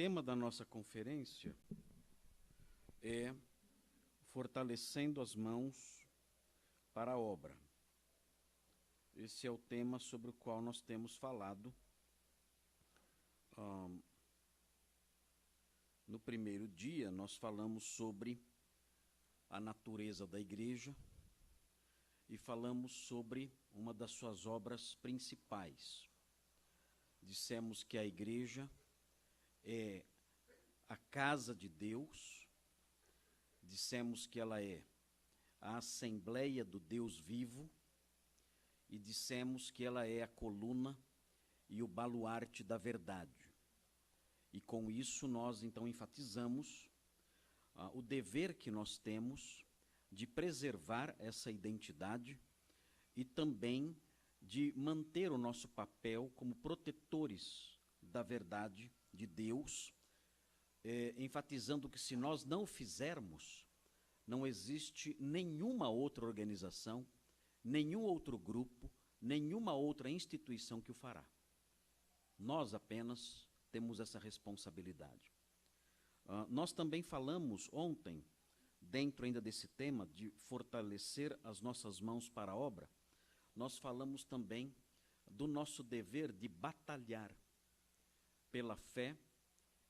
tema da nossa conferência é Fortalecendo as Mãos para a Obra. Esse é o tema sobre o qual nós temos falado no primeiro dia. Nós falamos sobre a natureza da igreja e falamos sobre uma das suas obras principais. Dissemos que a igreja é a casa de Deus, dissemos que ela é a Assembleia do Deus vivo e dissemos que ela é a coluna e o baluarte da verdade. E com isso nós então enfatizamos o dever que nós temos de preservar essa identidade e também de manter o nosso papel como protetores da verdade de Deus, enfatizando que se nós não o fizermos, não existe nenhuma outra organização, nenhum outro grupo, nenhuma outra instituição que o fará. Nós apenas temos essa responsabilidade. Nós também falamos ontem, dentro ainda desse tema de fortalecer as nossas mãos para a obra, nós falamos também do nosso dever de batalhar pela fé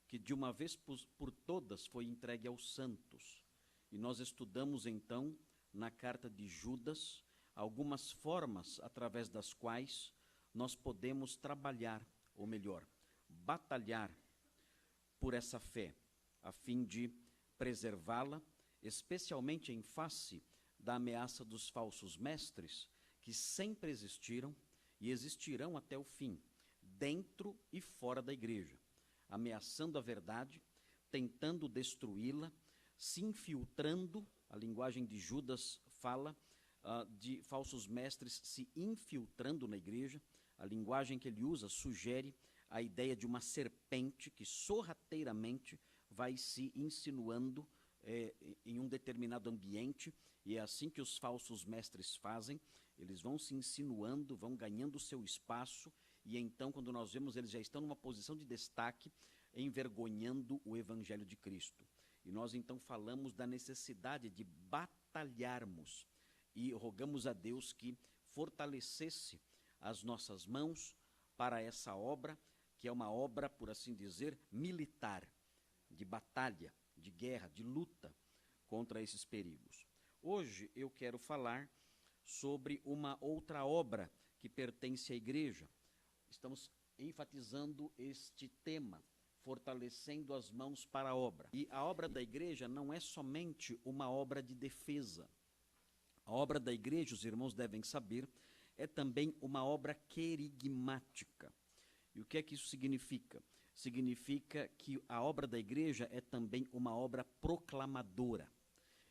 que de uma vez por todas foi entregue aos santos. E nós estudamos então na carta de Judas algumas formas através das quais nós podemos trabalhar, ou melhor, batalhar por essa fé, a fim de preservá-la, especialmente em face da ameaça dos falsos mestres, que sempre existiram e existirão até o fim, dentro e fora da igreja, ameaçando a verdade, tentando destruí-la, se infiltrando. A linguagem de Judas fala de falsos mestres se infiltrando na igreja. A linguagem que ele usa sugere a ideia de uma serpente que sorrateiramente vai se insinuando em um determinado ambiente, e é assim que os falsos mestres fazem. Eles vão se insinuando, vão ganhando seu espaço, e então, quando nós vemos, eles já estão numa posição de destaque, envergonhando o Evangelho de Cristo. E nós então falamos da necessidade de batalharmos, e rogamos a Deus que fortalecesse as nossas mãos para essa obra, que é uma obra, por assim dizer, militar, de batalha, de guerra, de luta contra esses perigos. Hoje eu quero falar sobre uma outra obra que pertence à igreja. Estamos enfatizando este tema, fortalecendo as mãos para a obra. E a obra da igreja não é somente uma obra de defesa. A obra da igreja, os irmãos devem saber, é também uma obra querigmática. E o que é que isso significa? Significa que a obra da igreja é também uma obra proclamadora.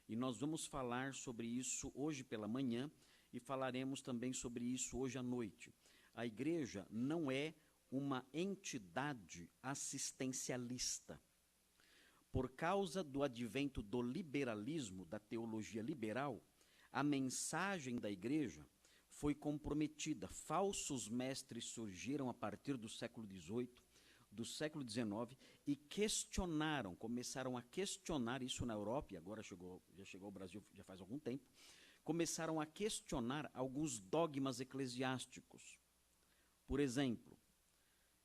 E nós vamos falar sobre isso hoje pela manhã e falaremos também sobre isso hoje à noite. A igreja não é uma entidade assistencialista. Por causa do advento do liberalismo, da teologia liberal, a mensagem da igreja foi comprometida. Falsos mestres surgiram a partir do século XVIII, do século XIX, e começaram a questionar isso na Europa, e agora já chegou ao Brasil já faz algum tempo, começaram a questionar alguns dogmas eclesiásticos. Por exemplo,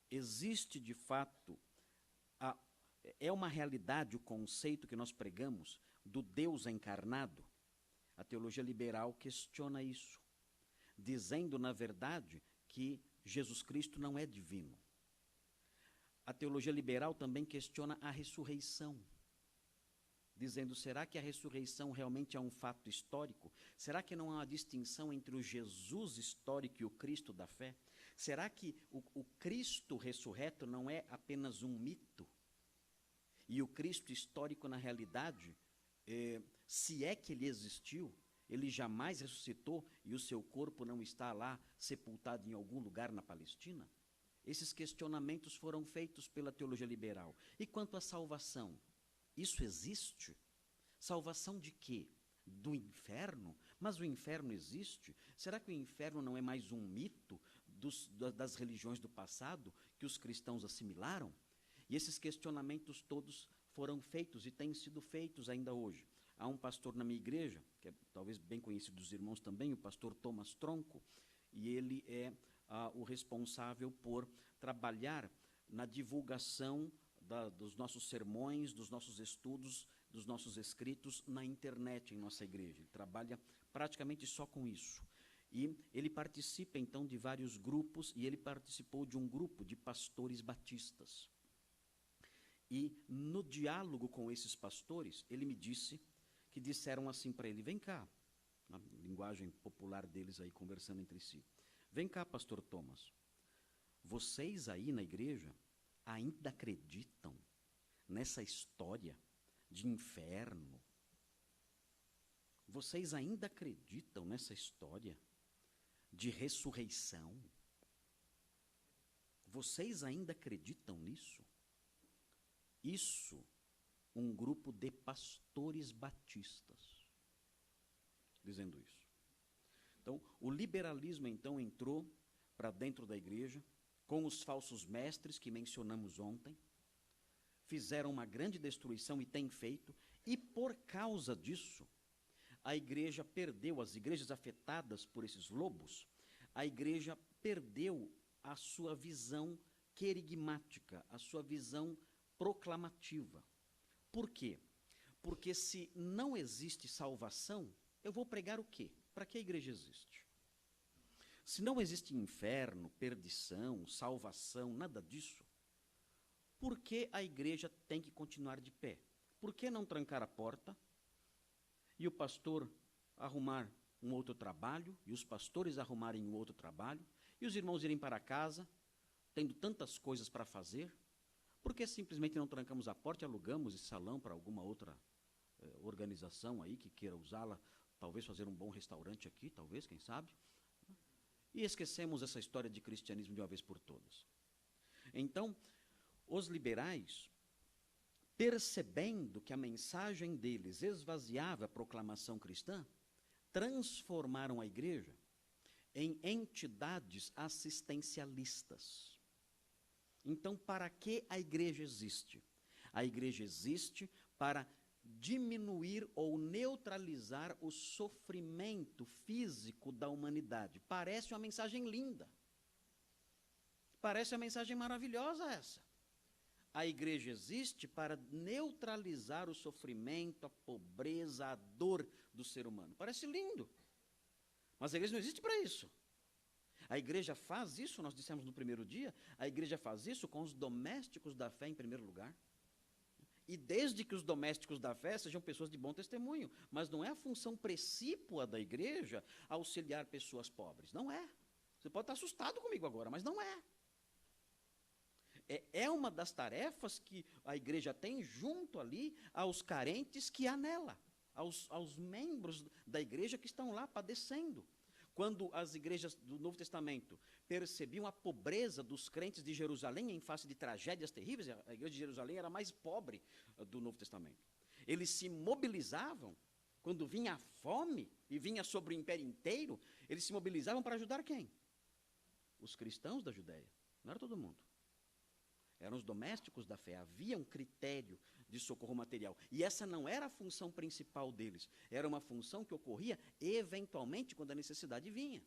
existe de fato, é uma realidade o conceito que nós pregamos do Deus encarnado? A teologia liberal questiona isso, dizendo, na verdade, que Jesus Cristo não é divino. A teologia liberal também questiona a ressurreição, dizendo, será que a ressurreição realmente é um fato histórico? Será que não há uma distinção entre o Jesus histórico e o Cristo da fé? Será que o Cristo ressurreto não é apenas um mito? E o Cristo histórico, na realidade, se é que ele existiu, ele jamais ressuscitou e o seu corpo não está lá sepultado em algum lugar na Palestina? Esses questionamentos foram feitos pela teologia liberal. E quanto à salvação? Isso existe? Salvação de quê? Do inferno? Mas o inferno existe? Será que o inferno não é mais um mito das religiões do passado que os cristãos assimilaram? E esses questionamentos todos foram feitos e têm sido feitos ainda hoje. Há um pastor na minha igreja, que é talvez bem conhecido dos irmãos também, o pastor Thomas Tronco, e ele é o responsável por trabalhar na divulgação dos nossos sermões, dos nossos estudos, dos nossos escritos na internet em nossa igreja. Ele trabalha praticamente só com isso. E ele participa, então, de vários grupos, e ele participou de um grupo de pastores batistas. E, no diálogo com esses pastores, ele me disse que disseram assim para ele: vem cá, na linguagem popular deles aí, conversando entre si. Vem cá, pastor Thomas, vocês aí na igreja ainda acreditam nessa história de inferno? Vocês ainda acreditam nessa história de ressurreição? Vocês ainda acreditam nisso? Isso, um grupo de pastores batistas dizendo isso. Então, o liberalismo, então, entrou para dentro da igreja, com os falsos mestres que mencionamos ontem, fizeram uma grande destruição e têm feito, e por causa disso, a igreja perdeu, as igrejas afetadas por esses lobos, a igreja perdeu a sua visão querigmática, a sua visão proclamativa. Por quê? Porque se não existe salvação, eu vou pregar o quê? Para que a igreja existe? Se não existe inferno, perdição, salvação, nada disso, por que a igreja tem que continuar de pé? Por que não trancar a porta e o pastor arrumar um outro trabalho, e os pastores arrumarem um outro trabalho, e os irmãos irem para casa, tendo tantas coisas para fazer? Por que simplesmente não trancamos a porta e alugamos esse salão para alguma outra organização aí que queira usá-la, talvez fazer um bom restaurante aqui, talvez, quem sabe? E esquecemos essa história de cristianismo de uma vez por todas. Então, os liberais, percebendo que a mensagem deles esvaziava a proclamação cristã, transformaram a igreja em entidades assistencialistas. Então, para que a igreja existe? A igreja existe para diminuir ou neutralizar o sofrimento físico da humanidade. Parece uma mensagem linda. Parece uma mensagem maravilhosa essa. A igreja existe para neutralizar o sofrimento, a pobreza, a dor do ser humano. Parece lindo. Mas a igreja não existe para isso. A igreja faz isso, nós dissemos no primeiro dia, a igreja faz isso com os domésticos da fé em primeiro lugar. E desde que os domésticos da fé sejam pessoas de bom testemunho. Mas não é a função precípua da igreja auxiliar pessoas pobres. Não é. Você pode estar assustado comigo agora, mas não é. É uma das tarefas que a igreja tem junto ali aos carentes que há nela, aos membros da igreja que estão lá padecendo. Quando as igrejas do Novo Testamento percebiam a pobreza dos crentes de Jerusalém em face de tragédias terríveis, a igreja de Jerusalém era a mais pobre do Novo Testamento. Eles se mobilizavam, quando vinha a fome e vinha sobre o império inteiro, eles se mobilizavam para ajudar quem? Os cristãos da Judéia, não era todo mundo. Eram os domésticos da fé, havia um critério de socorro material. E essa não era a função principal deles, era uma função que ocorria eventualmente quando a necessidade vinha.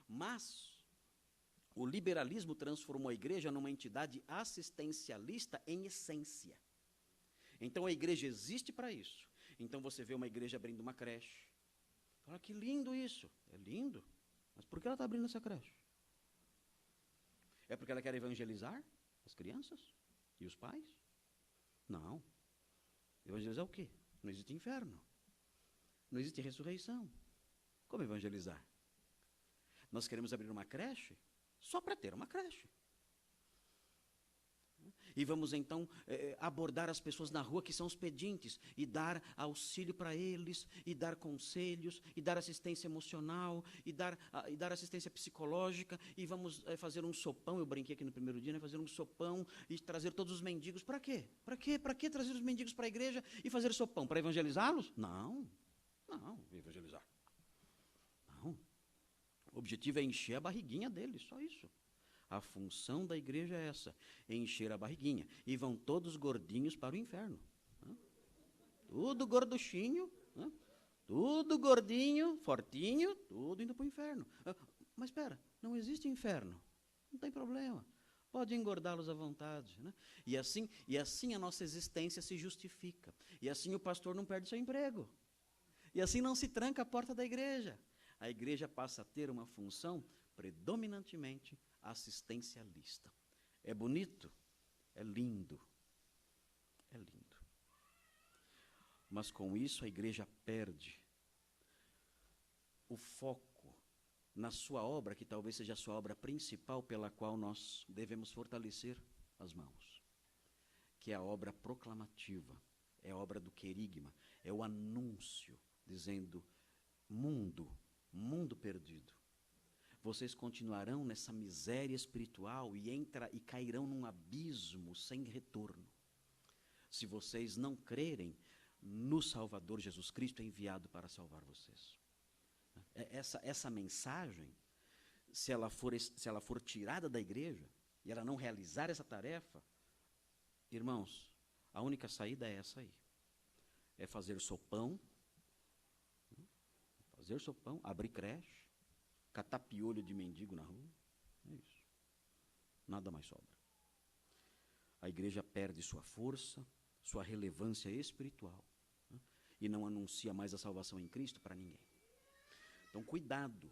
Mas o liberalismo transformou a igreja numa entidade assistencialista em essência. Então a igreja existe para isso. Então você vê uma igreja abrindo uma creche. Fala, que lindo isso. É lindo. Mas por que ela está abrindo essa creche? É porque ela quer evangelizar as crianças e os pais? Não. Evangelizar o quê? Não existe inferno. Não existe ressurreição. Como evangelizar? Nós queremos abrir uma creche só para ter uma creche. E vamos então abordar as pessoas na rua que são os pedintes e dar auxílio para eles, e dar conselhos, e dar assistência emocional, e dar assistência psicológica, e vamos fazer um sopão, eu brinquei aqui no primeiro dia, né, fazer um sopão e trazer todos os mendigos. Para quê? Para quê? Para que trazer os mendigos para a igreja e fazer sopão? Para evangelizá-los? Não, evangelizar. Não. O objetivo é encher a barriguinha deles, só isso. A função da igreja é essa, encher a barriguinha. E vão todos gordinhos para o inferno. Tudo gorduchinho, tudo gordinho, fortinho, tudo indo para o inferno. Mas espera, não existe inferno. Não tem problema. Pode engordá-los à vontade. Né? E assim a nossa existência se justifica. E assim o pastor não perde seu emprego. E assim não se tranca a porta da igreja. A igreja passa a ter uma função predominantemente assistencialista. É bonito? É lindo. É lindo. Mas com isso a igreja perde o foco na sua obra, que talvez seja a sua obra principal pela qual nós devemos fortalecer as mãos, que é a obra proclamativa, é a obra do querigma, é o anúncio, dizendo, mundo perdido, vocês continuarão nessa miséria espiritual e cairão num abismo sem retorno, se vocês não crerem no Salvador Jesus Cristo enviado para salvar vocês. Essa mensagem, se ela for tirada da igreja, e ela não realizar essa tarefa, irmãos, a única saída é essa aí. É fazer sopão, abrir creche, catar piolho de mendigo na rua. É isso. Nada mais sobra. A igreja perde sua força, sua relevância espiritual, e não anuncia mais a salvação em Cristo para ninguém. Então, cuidado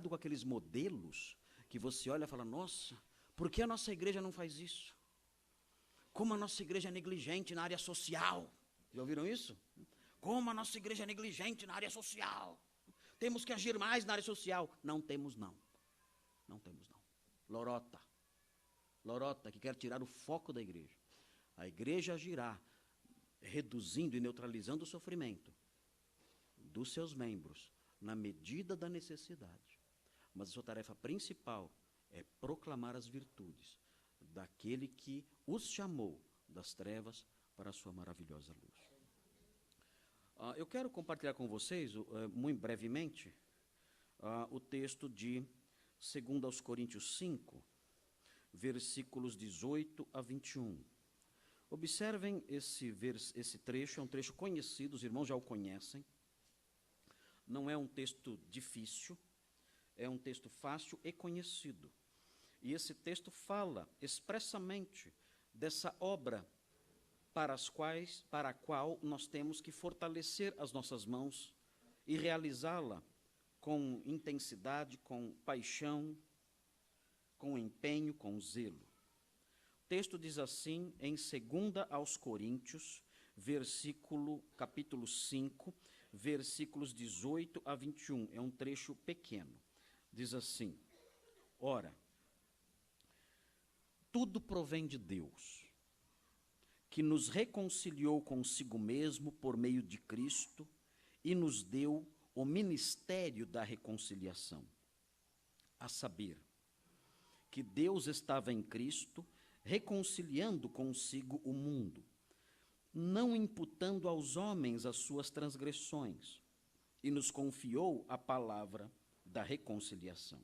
com aqueles modelos que você olha e fala, nossa, por que a nossa igreja não faz isso? Como a nossa igreja é negligente na área social. Já ouviram isso? Como a nossa igreja é negligente na área social. Temos que agir mais na área social. Não temos, não. Não temos, não. Lorota, que quer tirar o foco da igreja. A igreja agirá reduzindo e neutralizando o sofrimento dos seus membros, na medida da necessidade. Mas a sua tarefa principal é proclamar as virtudes daquele que os chamou das trevas para a sua maravilhosa luz. Eu quero compartilhar com vocês, muito brevemente, o texto de 2 Coríntios 5, versículos 18 a 21. Observem esse trecho, é um trecho conhecido, os irmãos já o conhecem. Não é um texto difícil, é um texto fácil e conhecido. E esse texto fala expressamente dessa obra para a qual nós temos que fortalecer as nossas mãos e realizá-la com intensidade, com paixão, com empenho, com zelo. O texto diz assim, em 2 aos Coríntios, capítulo 5, versículos 18 a 21, é um trecho pequeno. Diz assim, ora, tudo provém de Deus, que nos reconciliou consigo mesmo por meio de Cristo e nos deu o ministério da reconciliação, a saber, que Deus estava em Cristo, reconciliando consigo o mundo, não imputando aos homens as suas transgressões, e nos confiou a palavra da reconciliação.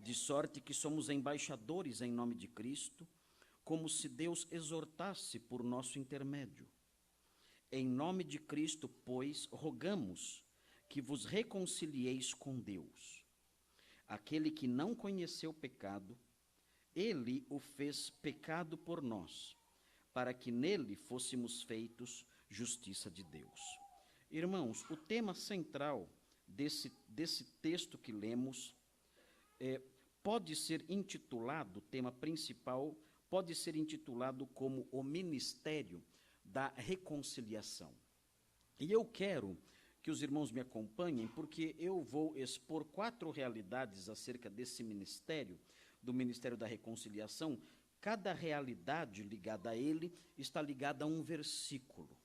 De sorte que somos embaixadores em nome de Cristo, como se Deus exortasse por nosso intermédio. Em nome de Cristo, pois, rogamos que vos reconcilieis com Deus. Aquele que não conheceu pecado, ele o fez pecado por nós, para que nele fôssemos feitos justiça de Deus. Irmãos, o tema central desse texto que lemos pode ser intitulado, o tema principal, pode ser intitulado como o ministério da reconciliação. E eu quero que os irmãos me acompanhem, porque eu vou expor 4 realidades acerca desse ministério, do ministério da reconciliação. Cada realidade ligada a ele está ligada a um versículo.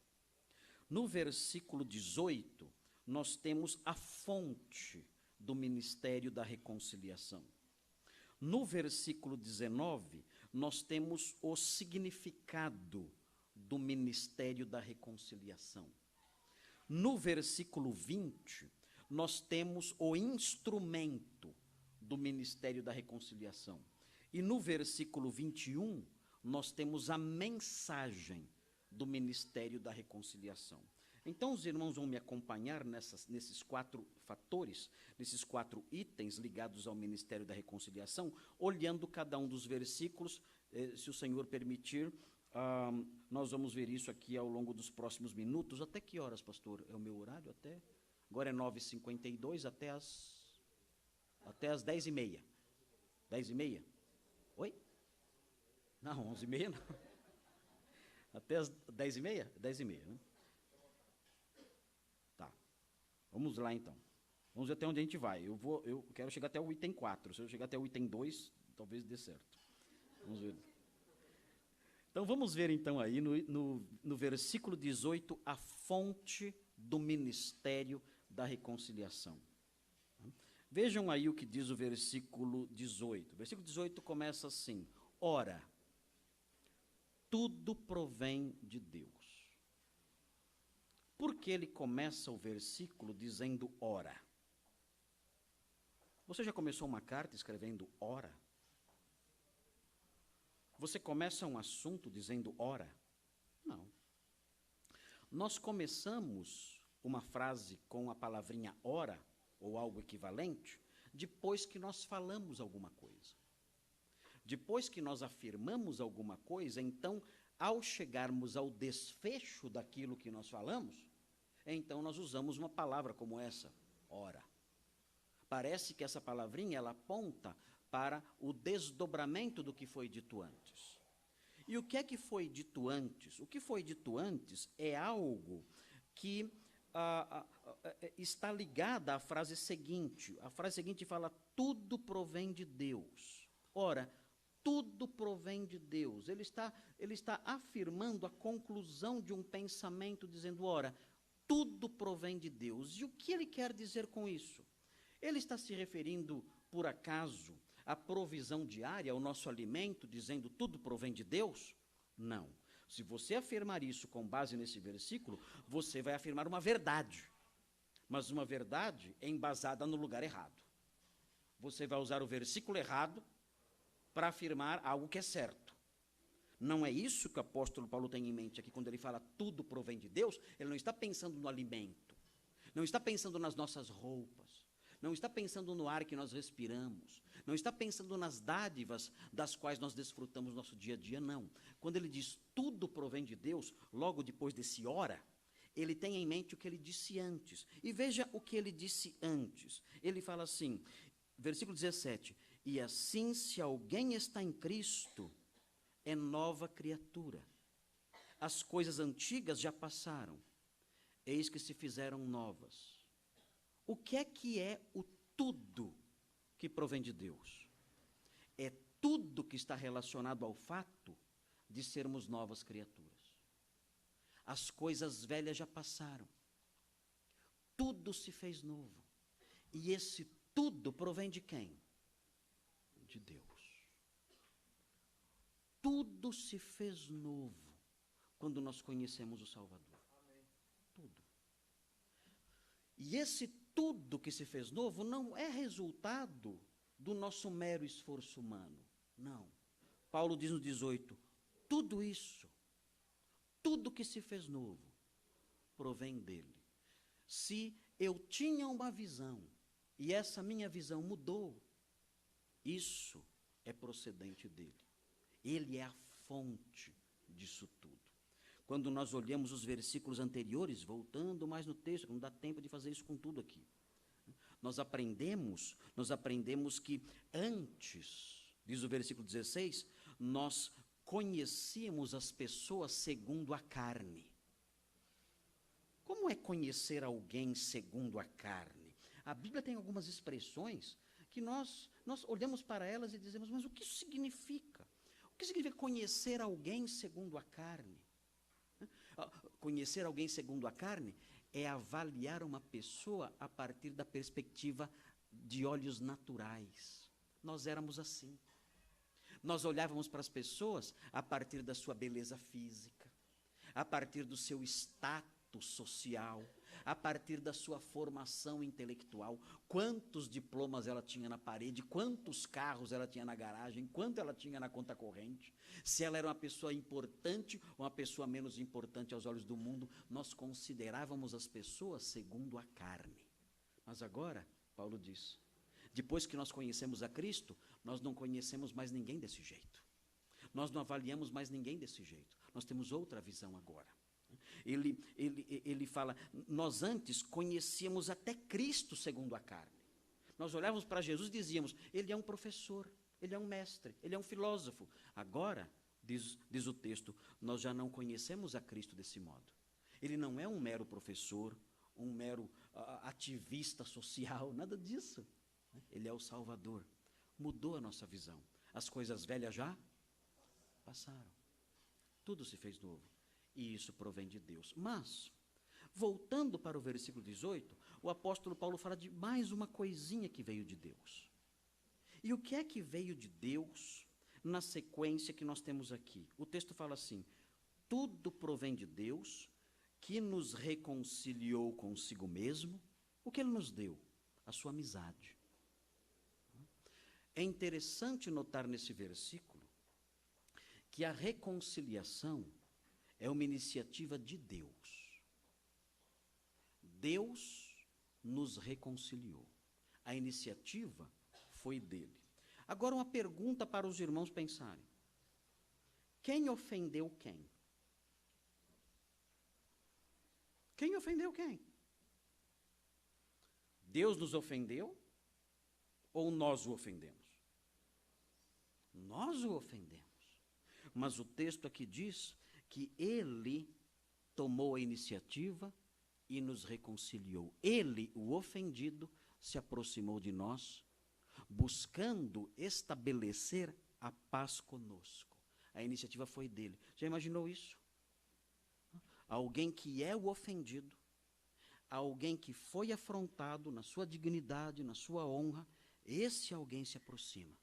No versículo 18, nós temos a fonte do ministério da reconciliação. No versículo 19, nós temos o significado do ministério da reconciliação. No versículo 20, nós temos o instrumento do ministério da reconciliação. E no versículo 21, nós temos a mensagem do ministério da reconciliação. Então, os irmãos vão me acompanhar nesses 4 fatores, nesses 4 itens ligados ao ministério da reconciliação, olhando cada um dos versículos. Se o Senhor permitir, nós vamos ver isso aqui ao longo dos próximos minutos. Até que horas, pastor? É o meu horário? Agora é 9h52, até as 10h30. 10h30? Oi? Não, 11h30 não. Até as 10h30? 10h30, né? Tá. Vamos lá, então. Vamos ver até onde a gente vai. Eu quero chegar até o item 4. Se eu chegar até o item 2, talvez dê certo. Vamos ver. Então, vamos ver, então, aí no versículo 18, a fonte do ministério da reconciliação. Vejam aí o que diz o versículo 18. O versículo 18 começa assim: ora, tudo provém de Deus. Por que ele começa o versículo dizendo ora? Você já começou uma carta escrevendo ora? Você começa um assunto dizendo ora? Não. Nós começamos uma frase com a palavrinha ora, ou algo equivalente, depois que nós falamos alguma coisa. Depois que nós afirmamos alguma coisa, então, ao chegarmos ao desfecho daquilo que nós falamos, então nós usamos uma palavra como essa, ora. Parece que essa palavrinha, ela aponta para o desdobramento do que foi dito antes. E o que é que foi dito antes? O que foi dito antes é algo que está ligada à frase seguinte. A frase seguinte fala, tudo provém de Deus. Ora, tudo provém de Deus. Ele está afirmando a conclusão de um pensamento, dizendo, ora, tudo provém de Deus. E o que ele quer dizer com isso? Ele está se referindo, por acaso, à provisão diária, ao nosso alimento, dizendo tudo provém de Deus? Não. Se você afirmar isso com base nesse versículo, você vai afirmar uma verdade. Mas uma verdade embasada no lugar errado. Você vai usar o versículo errado para afirmar algo que é certo. Não é isso que o apóstolo Paulo tem em mente aqui, quando ele fala tudo provém de Deus. Ele não está pensando no alimento, não está pensando nas nossas roupas, não está pensando no ar que nós respiramos, não está pensando nas dádivas das quais nós desfrutamos no nosso dia a dia, não. Quando ele diz tudo provém de Deus, logo depois desse ora, ele tem em mente o que ele disse antes. E veja o que ele disse antes. Ele fala assim, versículo 17, e assim, se alguém está em Cristo, é nova criatura. As coisas antigas já passaram, eis que se fizeram novas. O que é o tudo que provém de Deus? É tudo que está relacionado ao fato de sermos novas criaturas. As coisas velhas já passaram, tudo se fez novo. E esse tudo provém de quem? De Deus. Tudo se fez novo quando nós conhecemos o Salvador. Amém. Tudo. E esse tudo que se fez novo não é resultado do nosso mero esforço humano. Não. Paulo diz no 18, tudo isso, tudo que se fez novo, provém dele. Se eu tinha uma visão e essa minha visão mudou, isso é procedente dele. Ele é a fonte disso tudo. Quando nós olhamos os versículos anteriores, voltando mais no texto, não dá tempo de fazer isso com tudo aqui. Nós aprendemos que antes, diz o versículo 16, nós conhecíamos as pessoas segundo a carne. Como é conhecer alguém segundo a carne? A Bíblia tem algumas expressões que nós olhamos para elas e dizemos, mas o que isso significa? O que significa conhecer alguém segundo a carne? Conhecer alguém segundo a carne é avaliar uma pessoa a partir da perspectiva de olhos naturais. Nós éramos assim. Nós olhávamos para as pessoas a partir da sua beleza física, a partir do seu status status social, a partir da sua formação intelectual, quantos diplomas ela tinha na parede, quantos carros ela tinha na garagem, quanto ela tinha na conta corrente, se ela era uma pessoa importante ou uma pessoa menos importante aos olhos do mundo. Nós considerávamos as pessoas segundo a carne. Mas agora, Paulo diz, depois que nós conhecemos a Cristo, nós não conhecemos mais ninguém desse jeito. Nós não avaliamos mais ninguém desse jeito. Nós temos outra visão agora. Ele fala, nós antes conhecíamos até Cristo segundo a carne. Nós olhávamos para Jesus e dizíamos, ele é um professor, ele é um mestre, ele é um filósofo. Agora, diz o texto, nós já não conhecemos a Cristo desse modo. Ele não é um mero professor, um mero ativista social, nada disso. Ele é o Salvador. Mudou a nossa visão. As coisas velhas já passaram. Tudo se fez novo. E isso provém de Deus. Mas, voltando para o versículo 18, o apóstolo Paulo fala de mais uma coisinha que veio de Deus. E o que é que veio de Deus na sequência que nós temos aqui? O texto fala assim, tudo provém de Deus, que nos reconciliou consigo mesmo. O que ele nos deu? A sua amizade. É interessante notar nesse versículo que a reconciliação é uma iniciativa de Deus. Deus nos reconciliou. A iniciativa foi dele. Agora uma pergunta para os irmãos pensarem. Quem ofendeu quem? Quem ofendeu quem? Deus nos ofendeu ou nós o ofendemos? Nós o ofendemos. Mas o texto aqui diz que ele tomou a iniciativa e nos reconciliou. Ele, o ofendido, se aproximou de nós, buscando estabelecer a paz conosco. A iniciativa foi dele. Já imaginou isso? Alguém que é o ofendido, alguém que foi afrontado na sua dignidade, na sua honra, esse alguém se aproxima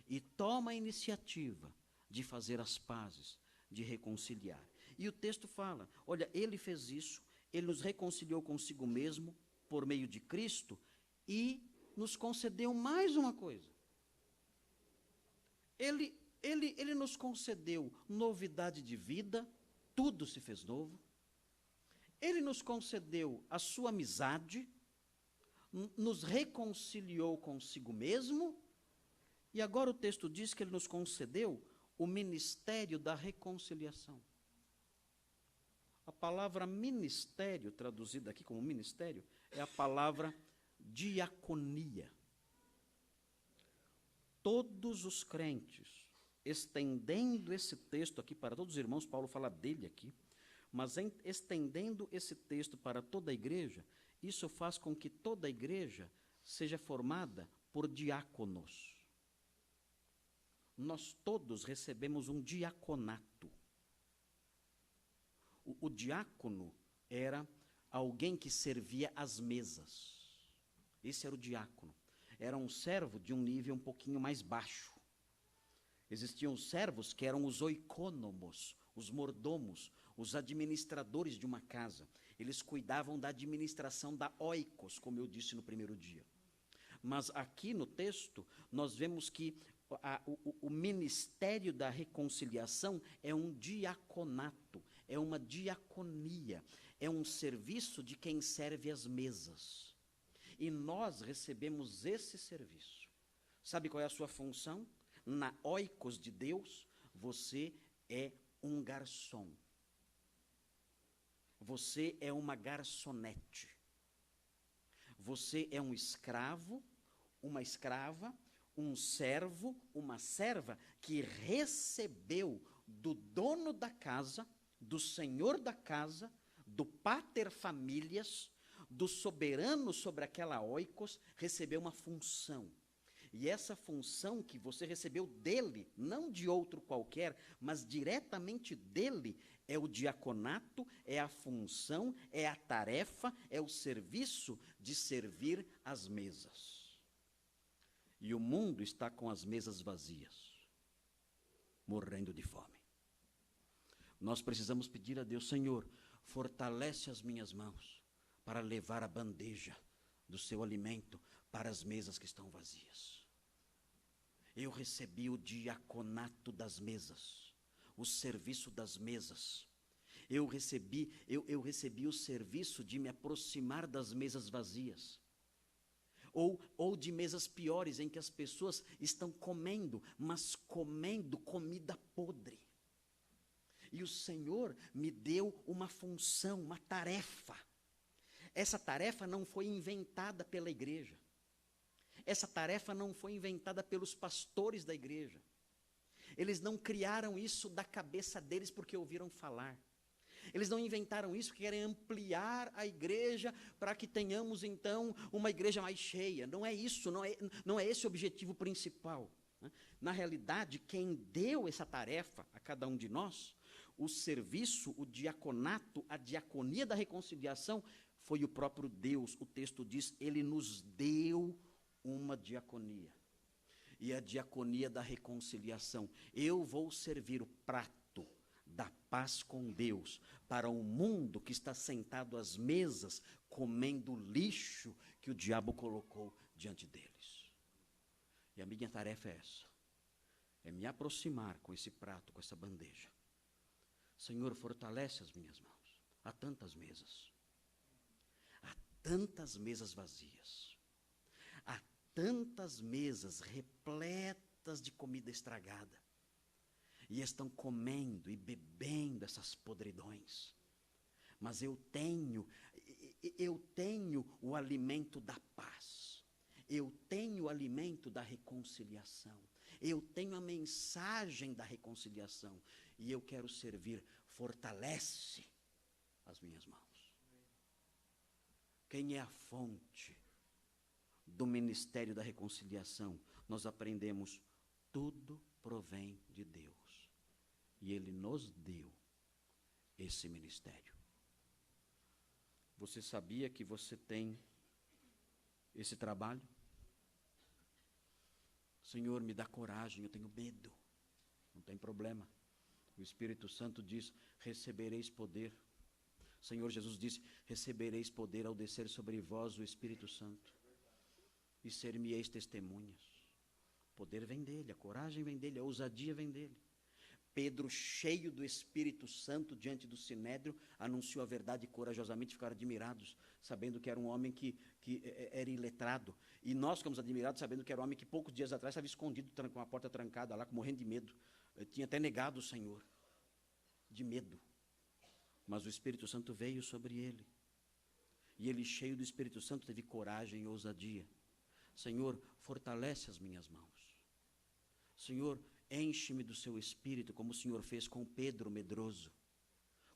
e toma a iniciativa de fazer as pazes, de reconciliar. E o texto fala, olha, ele fez isso, ele nos reconciliou consigo mesmo por meio de Cristo e nos concedeu mais uma coisa. Ele nos concedeu novidade de vida, tudo se fez novo. Ele nos concedeu a sua amizade, nos reconciliou consigo mesmo, e agora o texto diz que ele nos concedeu o ministério da reconciliação. A palavra ministério, traduzida aqui como ministério, é a palavra diaconia. Todos os crentes, estendendo esse texto aqui para todos os irmãos, Paulo fala dele aqui, mas estendendo esse texto para toda a igreja, isso faz com que toda a igreja seja formada por diáconos. Nós todos recebemos um diaconato. O diácono era alguém que servia às mesas. Esse era o diácono. Era um servo de um nível um pouquinho mais baixo. Existiam os servos que eram os oikônomos, os mordomos, os administradores de uma casa. Eles cuidavam da administração da oikos, como eu disse no primeiro dia. Mas aqui no texto, nós vemos que o ministério da reconciliação é um diaconato, é uma diaconia, é um serviço de quem serve às mesas. E nós recebemos esse serviço. Sabe qual é a sua função? Na oikos de Deus, você é um garçom. Você é uma garçonete. Você é um escravo, uma escrava, um servo, uma serva que recebeu do dono da casa, do senhor da casa, do pater familias, do soberano sobre aquela oikos, recebeu uma função. E essa função que você recebeu dele, não de outro qualquer, mas diretamente dele, é o diaconato, é a função, é a tarefa, é o serviço de servir às mesas. E o mundo está com as mesas vazias, morrendo de fome. Nós precisamos pedir a Deus, Senhor, fortalece as minhas mãos para levar a bandeja do seu alimento para as mesas que estão vazias. Eu recebi o diaconato das mesas, o serviço das mesas. Eu recebi o serviço de me aproximar das mesas vazias. Ou de mesas piores, em que as pessoas estão comendo, mas comendo comida podre. E o Senhor me deu uma função, uma tarefa. Essa tarefa não foi inventada pela igreja. Essa tarefa não foi inventada pelos pastores da igreja. Eles não criaram isso da cabeça deles porque ouviram falar. Eles não inventaram isso porque querem ampliar a igreja para que tenhamos, então, uma igreja mais cheia. Não é isso, não é esse o objetivo principal. Na realidade, quem deu essa tarefa a cada um de nós, o serviço, o diaconato, a diaconia da reconciliação, foi o próprio Deus. O texto diz, Ele nos deu uma diaconia. E a diaconia da reconciliação. Eu vou servir o prato da paz com Deus para um mundo que está sentado às mesas, comendo o lixo que o diabo colocou diante deles. E a minha tarefa é essa. É me aproximar com esse prato, com essa bandeja. Senhor, fortalece as minhas mãos. Há tantas mesas. Há tantas mesas vazias. Há tantas mesas repletas de comida estragada. E estão comendo e bebendo essas podridões. Mas eu tenho o alimento da paz. Eu tenho o alimento da reconciliação. Eu tenho a mensagem da reconciliação. E eu quero servir. Fortalece as minhas mãos. Quem é a fonte do ministério da reconciliação? Nós aprendemos, tudo provém de Deus. E Ele nos deu esse ministério. Você sabia que você tem esse trabalho? Senhor, me dá coragem, eu tenho medo. Não tem problema. O Espírito Santo diz, recebereis poder. Senhor Jesus disse, recebereis poder ao descer sobre vós o Espírito Santo. E ser-me-eis testemunhas. O poder vem dele, a coragem vem dele, a ousadia vem dele. Pedro, cheio do Espírito Santo, diante do Sinédrio, anunciou a verdade corajosamente, ficaram admirados, sabendo que era um homem que era iletrado. E nós ficamos admirados, sabendo que era um homem que poucos dias atrás estava escondido, com a porta trancada lá, morrendo de medo. Eu tinha até negado o Senhor, de medo. Mas o Espírito Santo veio sobre ele. E ele, cheio do Espírito Santo, teve coragem e ousadia. Senhor, fortalece as minhas mãos. Senhor, enche-me do seu Espírito, como o Senhor fez com Pedro medroso,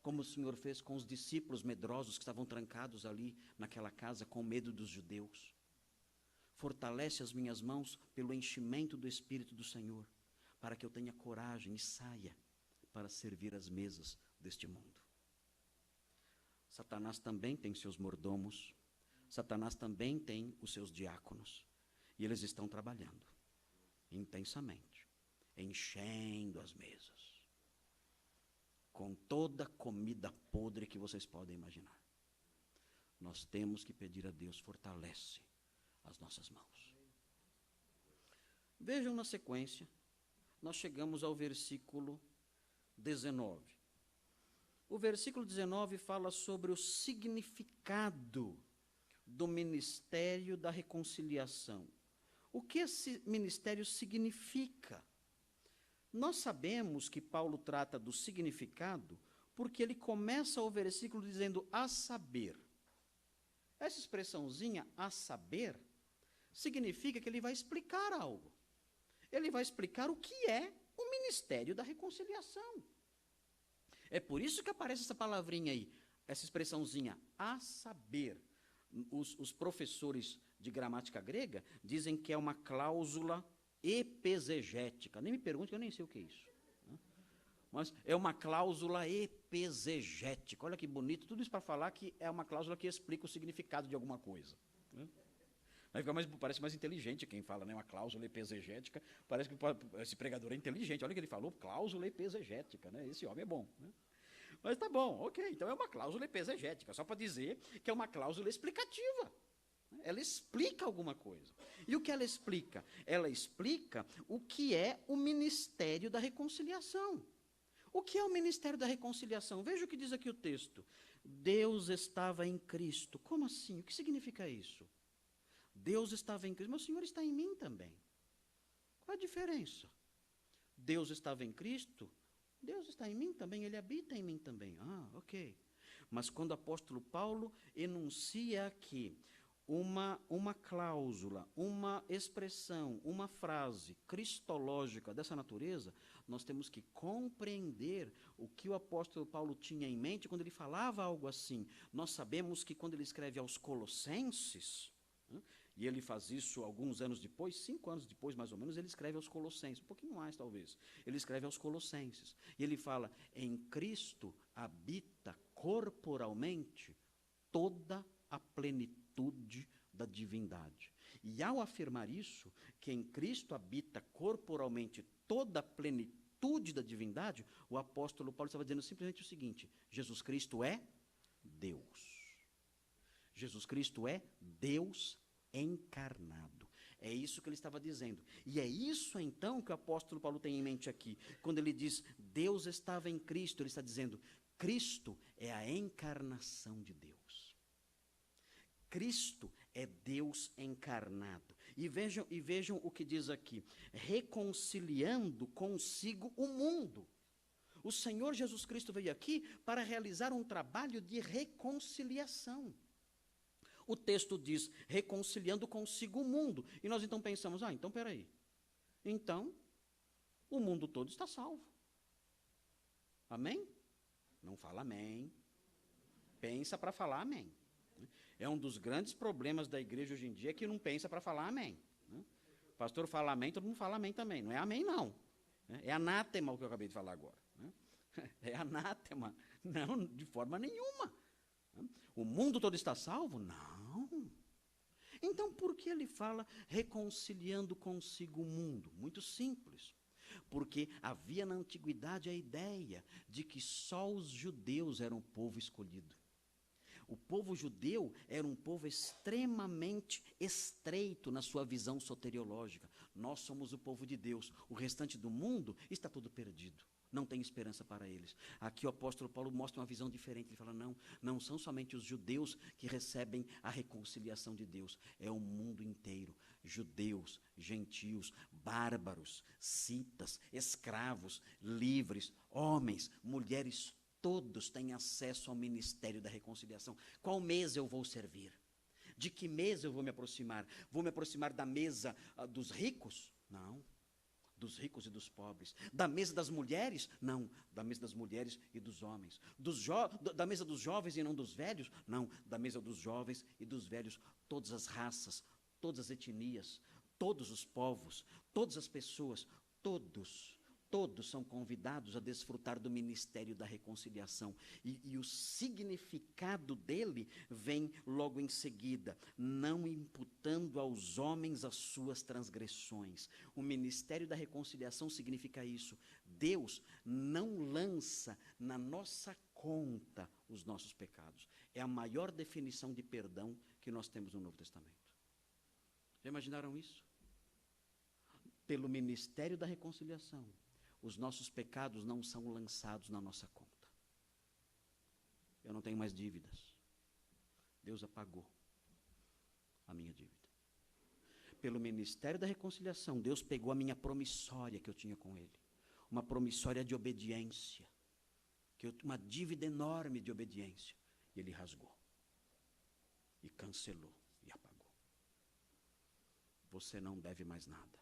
como o Senhor fez com os discípulos medrosos que estavam trancados ali naquela casa com medo dos judeus. Fortalece as minhas mãos pelo enchimento do Espírito do Senhor, para que eu tenha coragem e saia para servir as mesas deste mundo. Satanás também tem seus mordomos, Satanás também tem os seus diáconos, e eles estão trabalhando intensamente, enchendo as mesas, com toda a comida podre que vocês podem imaginar. Nós temos que pedir a Deus, fortalece as nossas mãos. Vejam na sequência, nós chegamos ao versículo 19. O versículo 19 fala sobre o significado do ministério da reconciliação. O que esse ministério significa? Nós sabemos que Paulo trata do significado porque ele começa o versículo dizendo a saber. Essa expressãozinha, a saber, significa que ele vai explicar algo. Ele vai explicar o que é o ministério da reconciliação. É por isso que aparece essa palavrinha aí, essa expressãozinha, a saber. Os professores de gramática grega dizem que é uma cláusula epesegética. Nem me pergunte, que eu nem sei o que é isso. Mas é uma cláusula epesegética. Olha que bonito, tudo isso para falar que é uma cláusula que explica o significado de alguma coisa. Parece mais inteligente quem fala, né? Uma cláusula epesegética. Parece que esse pregador é inteligente. Olha o que ele falou, cláusula epesegética, né? Esse homem é bom. Né? Mas tá bom, ok. Então é uma cláusula exegética, só para dizer que é uma cláusula explicativa. Ela explica alguma coisa. E o que ela explica? Ela explica o que é o ministério da reconciliação. O que é o ministério da reconciliação? Veja o que diz aqui o texto. Deus estava em Cristo. Como assim? O que significa isso? Deus estava em Cristo, mas o Senhor está em mim também. Qual a diferença? Deus estava em Cristo, Deus está em mim também, Ele habita em mim também. Ah, ok. Mas quando o apóstolo Paulo enuncia aqui uma cláusula, uma expressão, uma frase cristológica dessa natureza, nós temos que compreender o que o apóstolo Paulo tinha em mente quando ele falava algo assim. Nós sabemos que quando ele escreve aos Colossenses, e ele faz isso alguns anos depois, 5 anos depois mais ou menos, ele escreve aos Colossenses, um pouquinho mais talvez. Ele escreve aos Colossenses, e ele fala, em Cristo habita corporalmente toda a plenitude da divindade. E ao afirmar isso, que em Cristo habita corporalmente toda a plenitude da divindade, o apóstolo Paulo estava dizendo simplesmente o seguinte, Jesus Cristo é Deus. Jesus Cristo é Deus encarnado. É isso que ele estava dizendo. E é isso, então, que o apóstolo Paulo tem em mente aqui. Quando ele diz, Deus estava em Cristo, ele está dizendo, Cristo é a encarnação de Deus. Cristo é Deus encarnado. E vejam o que diz aqui. Reconciliando consigo o mundo. O Senhor Jesus Cristo veio aqui para realizar um trabalho de reconciliação. O texto diz, reconciliando consigo o mundo. E nós então pensamos, então peraí. Então, o mundo todo está salvo. Amém? Não fala amém. Pensa para falar amém. É um dos grandes problemas da igreja hoje em dia que não pensa para falar amém. O pastor fala amém, todo mundo fala amém também. Não é amém, não. É anátema o que eu acabei de falar agora. É anátema. Não, de forma nenhuma. O mundo todo está salvo? Não. Então, por que ele fala reconciliando consigo o mundo? Muito simples. Porque havia na antiguidade a ideia de que só os judeus eram o povo escolhido. O povo judeu era um povo extremamente estreito na sua visão soteriológica. Nós somos o povo de Deus. O restante do mundo está tudo perdido. Não tem esperança para eles. Aqui o apóstolo Paulo mostra uma visão diferente. Ele fala, não são somente os judeus que recebem a reconciliação de Deus. É o mundo inteiro. Judeus, gentios, bárbaros, citas, escravos, livres, homens, mulheres, todos têm acesso ao ministério da reconciliação. Qual mesa eu vou servir? De que mesa eu vou me aproximar? Vou me aproximar da mesa dos ricos? Não. Dos ricos e dos pobres. Da mesa das mulheres? Não. Da mesa das mulheres e dos homens. Da mesa dos jovens e não dos velhos? Não. Da mesa dos jovens e dos velhos. Todas as raças, todas as etnias, todos os povos, todas as pessoas, todos são convidados a desfrutar do ministério da reconciliação. E o significado dele vem logo em seguida, não imputando aos homens as suas transgressões. O ministério da reconciliação significa isso. Deus não lança na nossa conta os nossos pecados. É a maior definição de perdão que nós temos no Novo Testamento. Já imaginaram isso? Pelo ministério da reconciliação, os nossos pecados não são lançados na nossa conta. Eu não tenho mais dívidas. Deus apagou a minha dívida. Pelo ministério da reconciliação, Deus pegou a minha promissória que eu tinha com Ele. Uma promissória de obediência. Uma dívida enorme de obediência. E Ele rasgou. E cancelou. E apagou. Você não deve mais nada.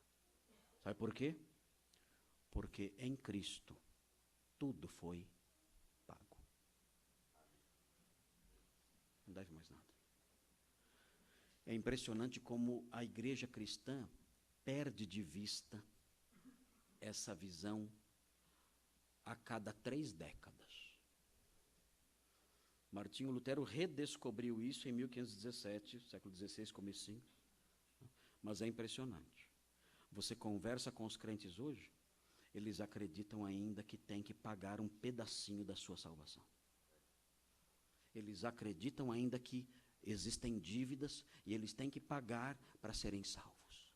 Sabe por quê? Porque em Cristo tudo foi pago. Não deve mais nada. É impressionante como a igreja cristã perde de vista essa visão a cada 3 décadas. Martinho Lutero redescobriu isso em 1517, século XVI, comecinho. Mas é impressionante. Você conversa com os crentes hoje, eles acreditam ainda que tem que pagar um pedacinho da sua salvação. Eles acreditam ainda que existem dívidas e eles têm que pagar para serem salvos.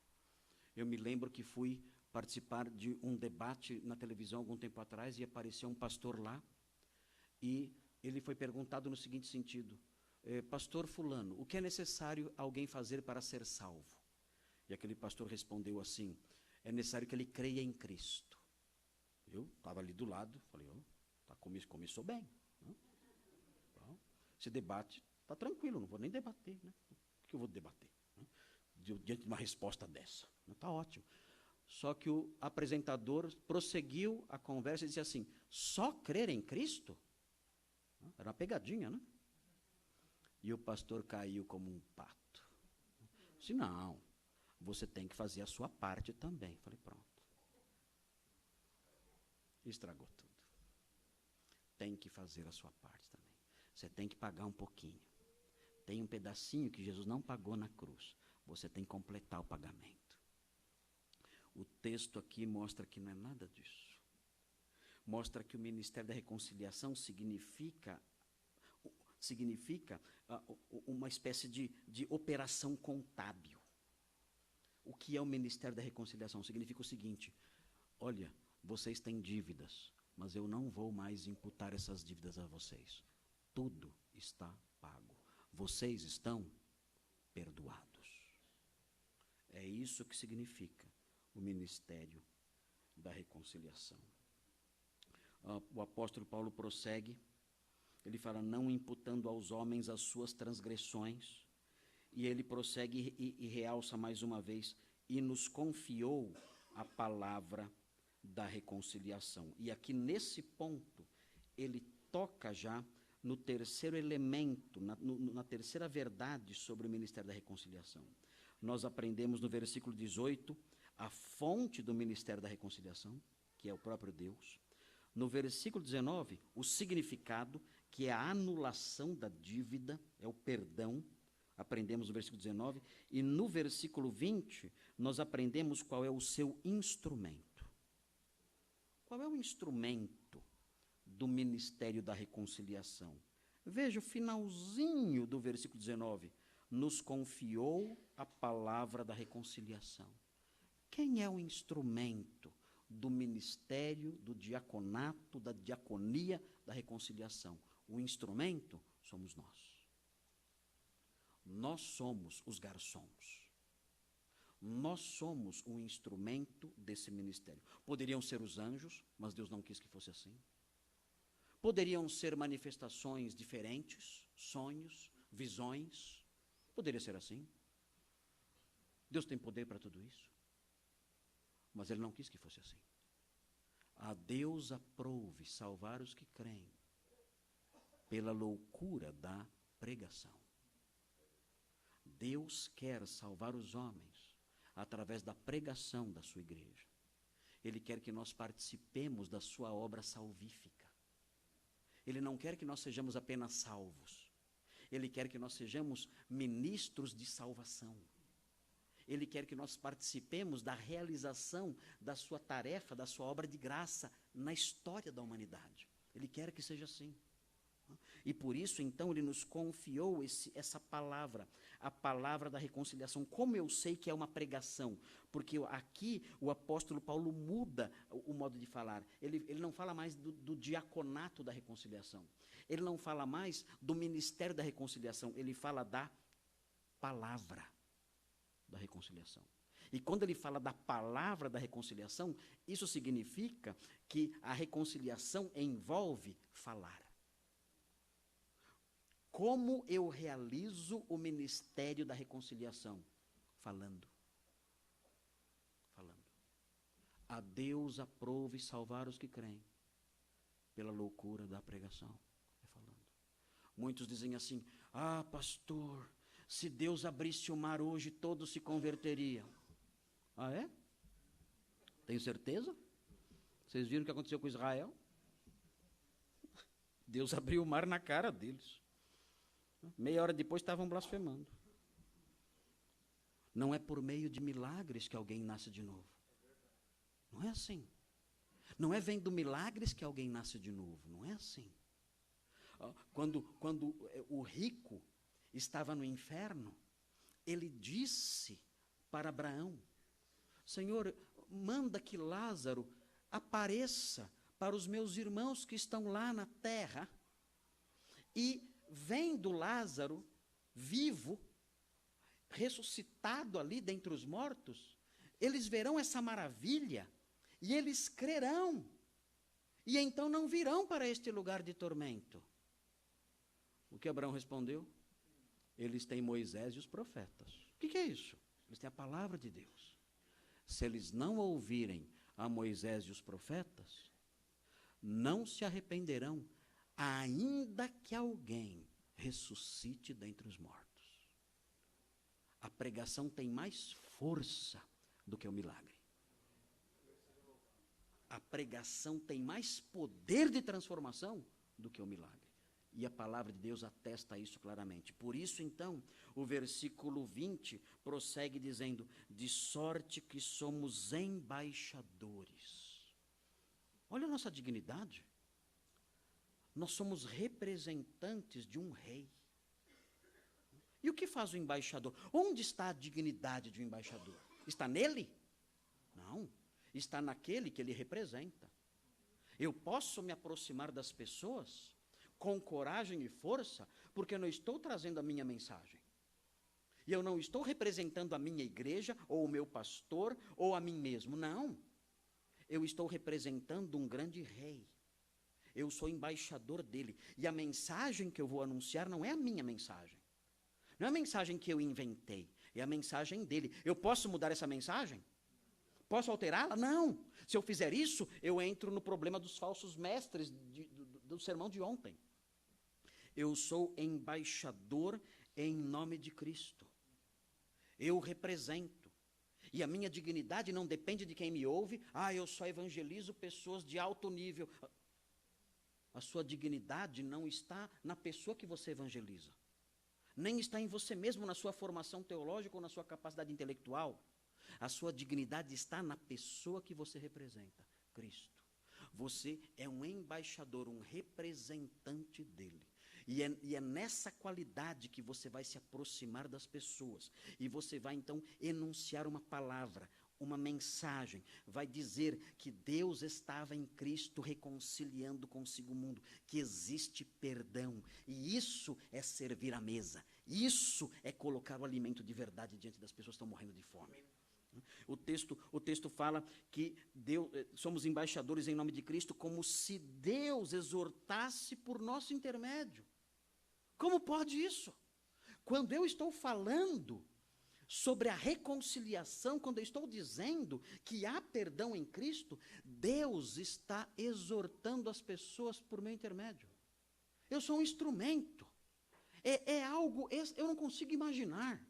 Eu me lembro que fui participar de um debate na televisão algum tempo atrás e apareceu um pastor lá e ele foi perguntado no seguinte sentido: pastor fulano, o que é necessário alguém fazer para ser salvo? E aquele pastor respondeu assim: é necessário que ele creia em Cristo. Eu estava ali do lado, falei, começou bem. Né? Então, esse debate está tranquilo, não vou nem debater. Né? Por que eu vou debater? Né? Diante de uma resposta dessa. Está ótimo. Só que o apresentador prosseguiu a conversa e disse assim: só crer em Cristo? Era uma pegadinha, né? E o pastor caiu como um pato. Disse: não, você tem que fazer a sua parte também. Falei, pronto. Estragou tudo. Tem que fazer a sua parte também. Você tem que pagar um pouquinho. Tem um pedacinho que Jesus não pagou na cruz. Você tem que completar o pagamento. O texto aqui mostra que não é nada disso. Mostra que o ministério da reconciliação significa uma espécie de operação contábil. O que é o ministério da reconciliação? Significa o seguinte: olha, vocês têm dívidas, mas eu não vou mais imputar essas dívidas a vocês. Tudo está pago. Vocês estão perdoados. É isso que significa o ministério da reconciliação. O apóstolo Paulo prossegue, ele fala: não imputando aos homens as suas transgressões, e ele prossegue e realça mais uma vez: e nos confiou a palavra da reconciliação. E aqui nesse ponto, ele toca já no terceiro elemento, na terceira verdade sobre o ministério da reconciliação. Nós aprendemos no versículo 18 a fonte do ministério da reconciliação, que é o próprio Deus. No versículo 19, o significado, que é a anulação da dívida, é o perdão. Aprendemos no versículo 19. E no versículo 20, nós aprendemos qual é o seu instrumento. Qual é o instrumento do ministério da reconciliação? Veja o finalzinho do versículo 19. Nos confiou a palavra da reconciliação. Quem é o instrumento do ministério, do diaconato, da diaconia, da reconciliação? O instrumento somos nós. Nós somos os garçons. Nós somos o instrumento desse ministério. Poderiam ser os anjos, mas Deus não quis que fosse assim. Poderiam ser manifestações diferentes, sonhos, visões. Poderia ser assim. Deus tem poder para tudo isso. Mas Ele não quis que fosse assim. A Deus aprouve salvar os que creem pela loucura da pregação. Deus quer salvar os homens através da pregação da sua igreja. Ele quer que nós participemos da sua obra salvífica. Ele não quer que nós sejamos apenas salvos. Ele quer que nós sejamos ministros de salvação. Ele quer que nós participemos da realização da sua tarefa, da sua obra de graça na história da humanidade. Ele quer que seja assim. E por isso, então, Ele nos confiou essa palavra, a palavra da reconciliação. Como eu sei que é uma pregação? Porque aqui o apóstolo Paulo muda o modo de falar. Ele não fala mais do diaconato da reconciliação. Ele não fala mais do ministério da reconciliação. Ele fala da palavra da reconciliação. E quando ele fala da palavra da reconciliação, isso significa que a reconciliação envolve falar. Como eu realizo o ministério da reconciliação? Falando. Falando. A Deus aprove salvar os que creem pela loucura da pregação. É falando. Muitos dizem assim: ah, pastor, se Deus abrisse o mar hoje, todos se converteriam. Ah, é? Tenho certeza? Vocês viram o que aconteceu com Israel? Deus abriu o mar na cara deles. Meia hora depois estavam blasfemando. Não é por meio de milagres que alguém nasce de novo. Não é assim. Não é vendo milagres que alguém nasce de novo, não é assim. Quando o rico estava no inferno, ele disse para Abraão: Senhor, manda que Lázaro apareça para os meus irmãos que estão lá na terra, e vendo Lázaro vivo, ressuscitado ali dentre os mortos, eles verão essa maravilha e eles crerão, e então não virão para este lugar de tormento. O que Abraão respondeu? Eles têm Moisés e os profetas. O que é isso? Eles têm a palavra de Deus. Se eles não ouvirem a Moisés e os profetas, não se arrependerão, ainda que alguém ressuscite dentre os mortos. A pregação tem mais força do que o milagre. A pregação tem mais poder de transformação do que o milagre. E a palavra de Deus atesta isso claramente. Por isso, então, o versículo 20 prossegue dizendo: de sorte que somos embaixadores. Olha a nossa dignidade. Nós somos representantes de um rei. E o que faz o embaixador? Onde está a dignidade de um embaixador? Está nele? Não. Está naquele que ele representa. Eu posso me aproximar das pessoas com coragem e força, porque eu não estou trazendo a minha mensagem. E eu não estou representando a minha igreja, ou o meu pastor, ou a mim mesmo. Não. Eu estou representando um grande rei. Eu sou embaixador dele. E a mensagem que eu vou anunciar não é a minha mensagem. Não é a mensagem que eu inventei. É a mensagem dele. Eu posso mudar essa mensagem? Posso alterá-la? Não. Se eu fizer isso, eu entro no problema dos falsos mestres do sermão de ontem. Eu sou embaixador em nome de Cristo. Eu represento. E a minha dignidade não depende de quem me ouve. Eu só evangelizo pessoas de alto nível. A sua dignidade não está na pessoa que você evangeliza. Nem está em você mesmo, na sua formação teológica ou na sua capacidade intelectual. A sua dignidade está na pessoa que você representa, Cristo. Você é um embaixador, um representante dele. E é nessa qualidade que você vai se aproximar das pessoas. E você vai, então, enunciar uma palavra, uma mensagem. Vai dizer que Deus estava em Cristo reconciliando consigo o mundo. Que existe perdão. E isso é servir à mesa. Isso é colocar o alimento de verdade diante das pessoas que estão morrendo de fome. O texto fala que somos embaixadores em nome de Cristo, como se Deus exortasse por nosso intermédio. Como pode isso? Quando eu estou falando sobre a reconciliação, quando eu estou dizendo que há perdão em Cristo, Deus está exortando as pessoas por meu intermédio. Eu sou um instrumento. É algo, eu não consigo imaginar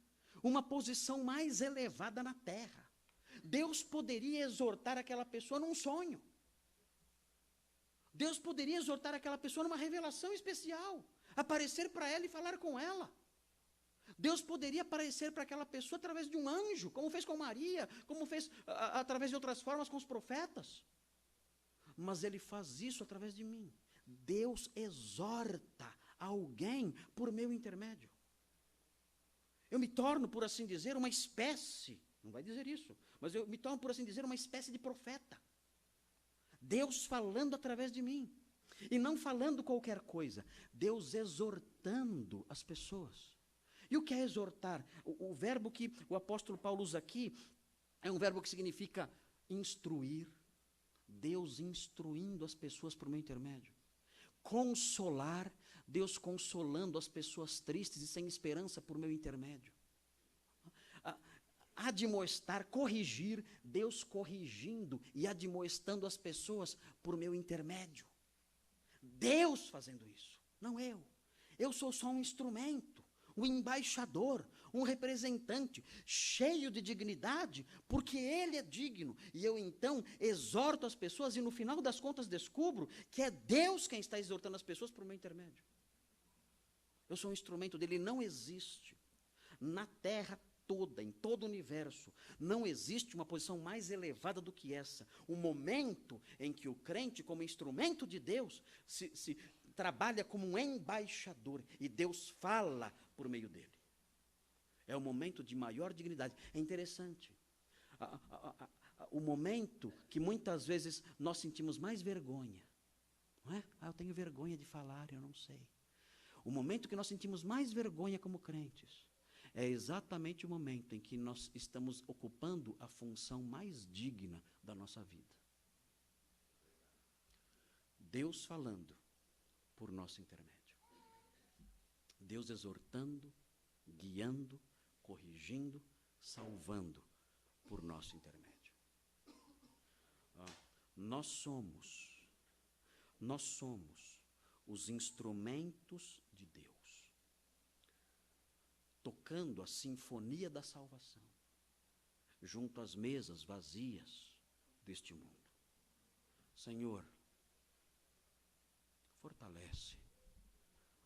uma posição mais elevada na terra. Deus poderia exortar aquela pessoa num sonho. Deus poderia exortar aquela pessoa numa revelação especial, aparecer para ela e falar com ela. Deus poderia aparecer para aquela pessoa através de um anjo, como fez com Maria, como fez através de outras formas com os profetas. Mas Ele faz isso através de mim. Deus exorta alguém por meu intermédio. Eu me torno, por assim dizer, uma espécie, não vai dizer isso, mas eu me torno, por assim dizer, uma espécie de profeta. Deus falando através de mim. E não falando qualquer coisa, Deus exortando as pessoas. E o que é exortar? O verbo que o apóstolo Paulo usa aqui é um verbo que significa instruir. Deus instruindo as pessoas por meu intermédio. Consolar, Deus consolando as pessoas tristes e sem esperança por meu intermédio. Admoestar, corrigir, Deus corrigindo e admoestando as pessoas por meu intermédio. Deus fazendo isso, não eu. Eu sou só um instrumento, um embaixador, um representante, cheio de dignidade, porque Ele é digno. E eu então exorto as pessoas e no final das contas descubro que é Deus quem está exortando as pessoas por meu intermédio. Eu sou um instrumento dele, não existe na terra toda, em todo o universo, não existe uma posição mais elevada do que essa. O momento em que o crente, como instrumento de Deus, se trabalha como um embaixador e Deus fala por meio dele. É o momento de maior dignidade. É interessante. O momento que muitas vezes nós sentimos mais vergonha. Não é? Eu tenho vergonha de falar, eu não sei. O momento que nós sentimos mais vergonha como crentes é exatamente o momento em que nós estamos ocupando a função mais digna da nossa vida. Deus falando por nosso intermédio. Deus exortando, guiando, corrigindo, salvando por nosso intermédio. Nós somos os instrumentos de Deus, tocando a sinfonia da salvação, junto às mesas vazias deste mundo. Senhor, fortalece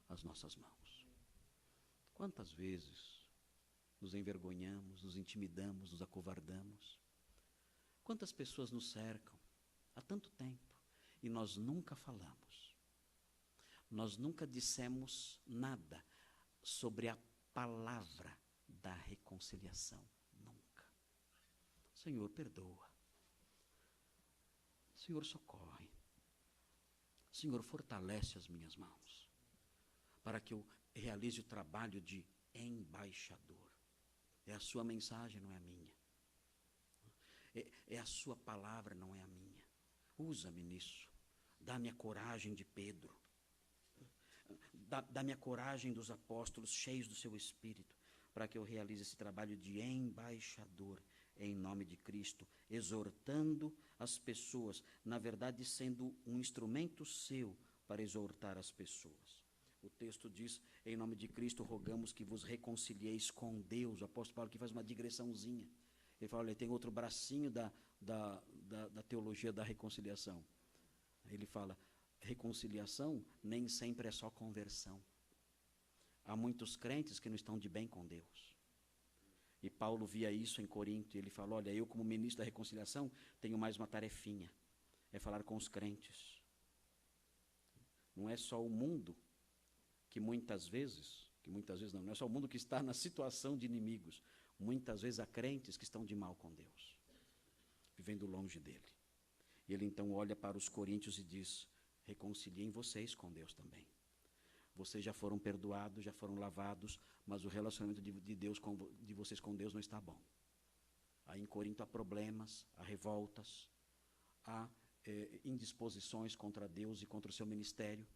as nossas mãos. Quantas vezes nos envergonhamos, nos intimidamos, nos acovardamos? Quantas pessoas nos cercam há tanto tempo e nós nunca falamos? Nós nunca dissemos nada sobre a palavra da reconciliação. Nunca. Senhor, perdoa. Senhor, socorre. Senhor, fortalece as minhas mãos, para que eu realize o trabalho de embaixador. É a sua mensagem, não é a minha. É a sua palavra, não é a minha. Usa-me nisso. Dá-me a coragem de Pedro. Dá-me a coragem dos apóstolos cheios do seu Espírito, para que eu realize esse trabalho de embaixador em nome de Cristo, exortando as pessoas, na verdade sendo um instrumento seu para exortar as pessoas. O texto diz, em nome de Cristo, rogamos que vos reconcilieis com Deus. O apóstolo Paulo aqui faz uma digressãozinha. Ele fala, olha, tem outro bracinho da teologia da reconciliação. Ele fala, reconciliação nem sempre é só conversão. Há muitos crentes que não estão de bem com Deus. E Paulo via isso em Corinto, e ele falou, olha, eu como ministro da reconciliação, tenho mais uma tarefinha, é falar com os crentes. Não é só o mundo que muitas vezes não é só o mundo que está na situação de inimigos. Muitas vezes há crentes que estão de mal com Deus, vivendo longe dele. E ele então olha para os coríntios e diz, reconciliem vocês com Deus também. Vocês já foram perdoados, já foram lavados, mas o relacionamento de vocês com Deus não está bom. Aí em Corinto há problemas, há revoltas, há indisposições contra Deus e contra o seu ministério.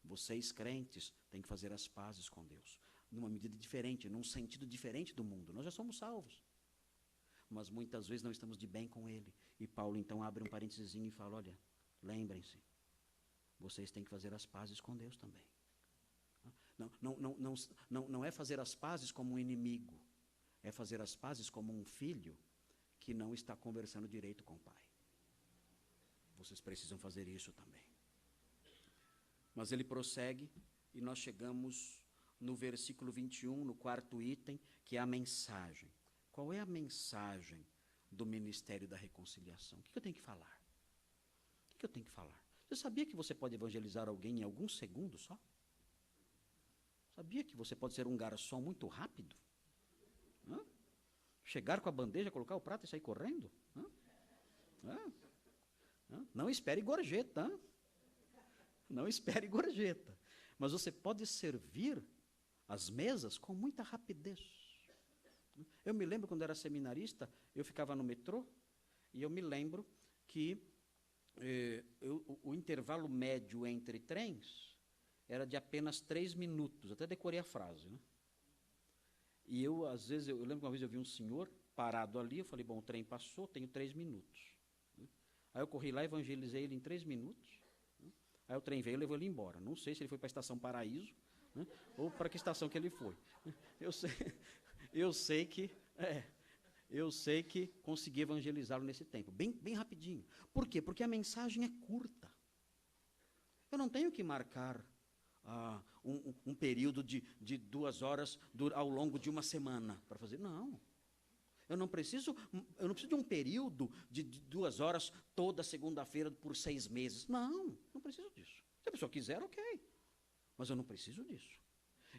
Vocês, crentes, têm que fazer as pazes com Deus, numa medida diferente, num sentido diferente do mundo. Nós já somos salvos, mas muitas vezes não estamos de bem com Ele. E Paulo então abre um parênteses e fala, olha, lembrem-se, vocês têm que fazer as pazes com Deus também. Não é fazer as pazes como um inimigo, é fazer as pazes como um filho que não está conversando direito com o pai. Vocês precisam fazer isso também. Mas ele prossegue e nós chegamos no versículo 21, no quarto item, que é a mensagem. Qual é a mensagem do ministério da reconciliação? O que eu tenho que falar? O que eu tenho que falar? Você sabia que você pode evangelizar alguém em alguns segundos só? Sabia que você pode ser um garçom muito rápido? Hã? Chegar com a bandeja, colocar o prato e sair correndo? Não espere gorjeta. Não espere gorjeta. Mas você pode servir as mesas com muita rapidez. Eu me lembro quando era seminarista, eu ficava no metrô, e eu me lembro que o intervalo médio entre trens era de apenas 3 minutos, até decorei a frase, né? E às vezes, eu lembro que uma vez eu vi um senhor parado ali, eu falei, bom, o trem passou, tenho 3 minutos. Aí eu corri lá, evangelizei ele em 3 minutos, né? Aí o trem veio e levou ele embora. Não sei se ele foi para a Estação Paraíso, né? Ou para que estação que ele foi. Eu sei que consegui evangelizá-lo nesse tempo, bem rapidinho. Por quê? Porque a mensagem é curta. Eu não tenho que marcar um período de 2 horas ao longo de uma semana para fazer. Não. Eu não preciso de um período de 2 horas toda segunda-feira por 6 meses. Não preciso disso. Se a pessoa quiser, ok. Mas eu não preciso disso.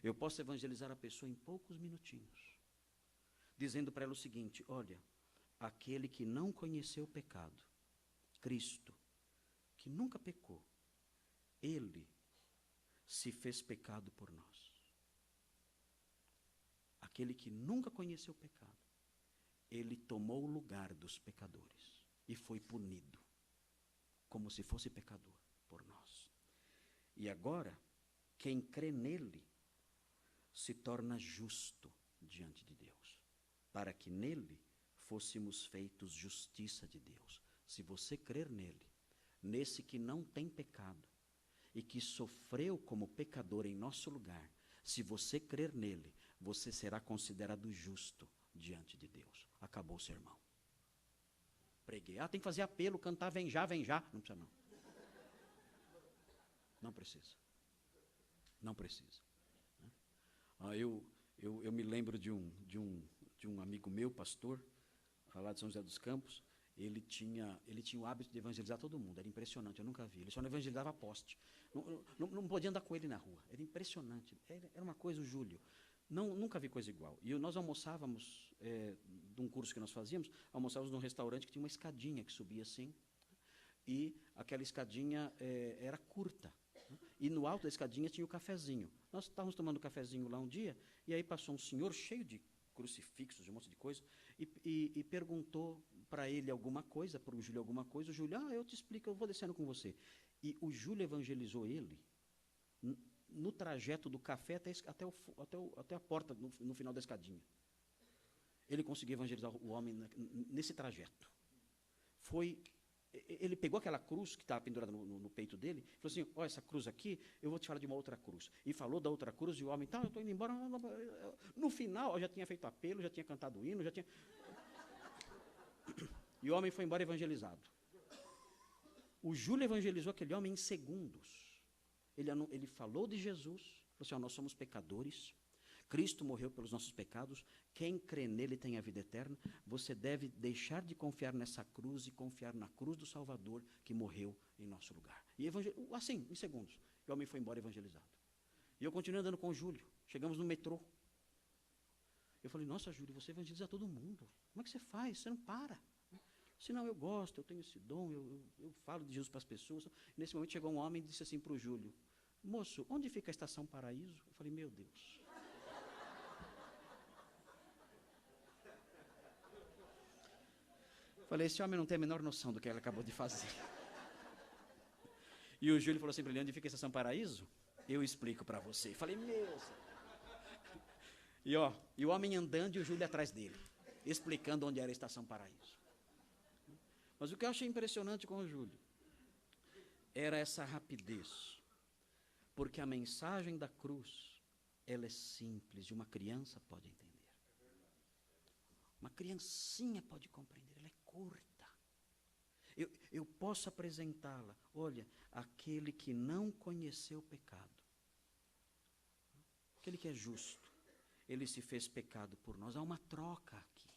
Eu posso evangelizar a pessoa em poucos minutinhos, dizendo para ela o seguinte: olha, aquele que não conheceu o pecado, Cristo, que nunca pecou, ele se fez pecado por nós. Aquele que nunca conheceu o pecado, ele tomou o lugar dos pecadores e foi punido, como se fosse pecador por nós. E agora, quem crê nele, se torna justo diante de Deus, para que nele fôssemos feitos justiça de Deus. Se você crer nele, nesse que não tem pecado, e que sofreu como pecador em nosso lugar, se você crer nele, você será considerado justo diante de Deus. Acabou o sermão. Preguei. Tem que fazer apelo, cantar, vem já, vem já. Não precisa não. Não precisa. Não precisa. Eu me lembro de um amigo meu, pastor, lá de São José dos Campos. Ele tinha o hábito de evangelizar todo mundo. Era impressionante, eu nunca vi. Ele só não evangelizava poste. Não podia andar com ele na rua. Era impressionante. Era uma coisa, o Júlio. Nunca vi coisa igual. E nós almoçávamos, de um curso que nós fazíamos, almoçávamos num restaurante que tinha uma escadinha que subia assim. E aquela escadinha era curta. E no alto da escadinha tinha o cafezinho. Nós estávamos tomando cafezinho lá um dia, e aí passou um senhor cheio de crucifixos, de um monte de coisa, e perguntou para ele alguma coisa, para o Júlio alguma coisa. O Júlio, eu te explico, eu vou descendo com você. E o Júlio evangelizou ele no trajeto do café até a porta, no final da escadinha. Ele conseguiu evangelizar o homem nesse trajeto. Ele pegou aquela cruz que estava pendurada no peito dele, e falou assim: essa cruz aqui, eu vou te falar de uma outra cruz. E falou da outra cruz, e o homem, eu estou indo embora. No final, eu já tinha feito apelo, já tinha cantado o hino, já tinha... E o homem foi embora evangelizado. O Júlio evangelizou aquele homem em segundos. Ele falou de Jesus, falou assim: nós somos pecadores, Cristo morreu pelos nossos pecados, quem crê nele tem a vida eterna, você deve deixar de confiar nessa cruz e confiar na cruz do Salvador que morreu em nosso lugar. E assim, em segundos. E o homem foi embora evangelizado. E eu continuei andando com o Júlio, chegamos no metrô. Eu falei: nossa, Júlio, você evangeliza todo mundo, como é que você faz? Você não para. Se não, eu gosto, eu tenho esse dom, eu falo de Jesus para as pessoas. Nesse momento chegou um homem e disse assim para o Júlio: moço, onde fica a Estação Paraíso? Eu falei: meu Deus. Falei: esse homem não tem a menor noção do que ele acabou de fazer. E o Júlio falou assim para ele: onde fica a Estação Paraíso? Eu explico para você. Falei: meu. E o homem andando e o Júlio atrás dele, explicando onde era a Estação Paraíso. Mas o que eu achei impressionante com o Júlio era essa rapidez, porque a mensagem da cruz, ela é simples, e uma criança pode entender. Uma criancinha pode compreender, ela é curta. Eu posso apresentá-la: olha, aquele que não conheceu o pecado, aquele que é justo, ele se fez pecado por nós. Há uma troca aqui.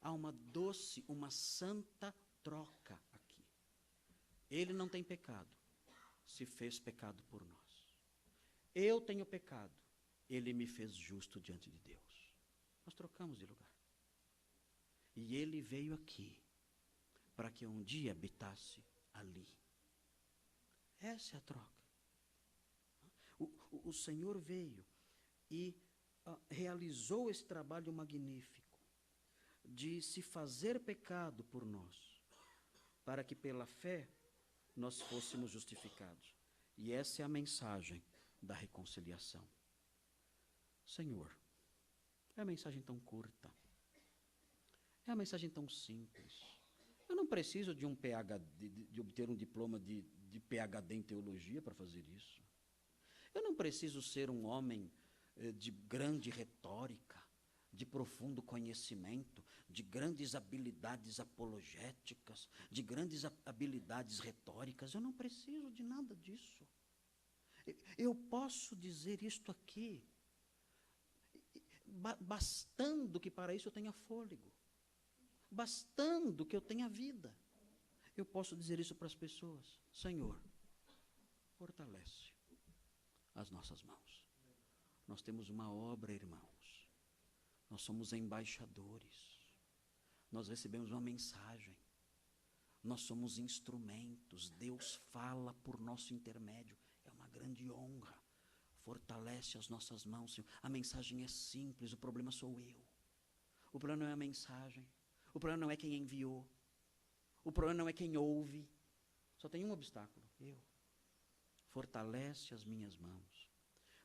Há uma doce, uma santa troca aqui. Ele não tem pecado, se fez pecado por nós. Eu tenho pecado, ele me fez justo diante de Deus. Nós trocamos de lugar. E ele veio aqui para que um dia habitasse ali. Essa é a troca. O Senhor veio e realizou esse trabalho magnífico de se fazer pecado por nós, para que pela fé nós fôssemos justificados. E essa é a mensagem da reconciliação. Senhor, é uma mensagem tão curta, é uma mensagem tão simples. Eu não preciso de um PhD, de obter um diploma de PhD em teologia para fazer isso. Eu não preciso ser um homem de grande retórica, de profundo conhecimento, de grandes habilidades apologéticas, de grandes habilidades retóricas. Eu não preciso de nada disso. Eu posso dizer isto aqui. bastando que para isso eu tenha fôlego, bastando que eu tenha vida, eu posso dizer isso para as pessoas: Senhor, fortalece as nossas mãos. Nós temos uma obra, irmãos. Nós somos embaixadores. Nós recebemos uma mensagem. Nós somos instrumentos. Deus fala por nosso intermédio. É uma grande honra. Fortalece as nossas mãos, Senhor. A mensagem é simples, o problema sou eu. O problema não é a mensagem. O problema não é quem enviou. O problema não é quem ouve. Só tem um obstáculo: eu. Fortalece as minhas mãos,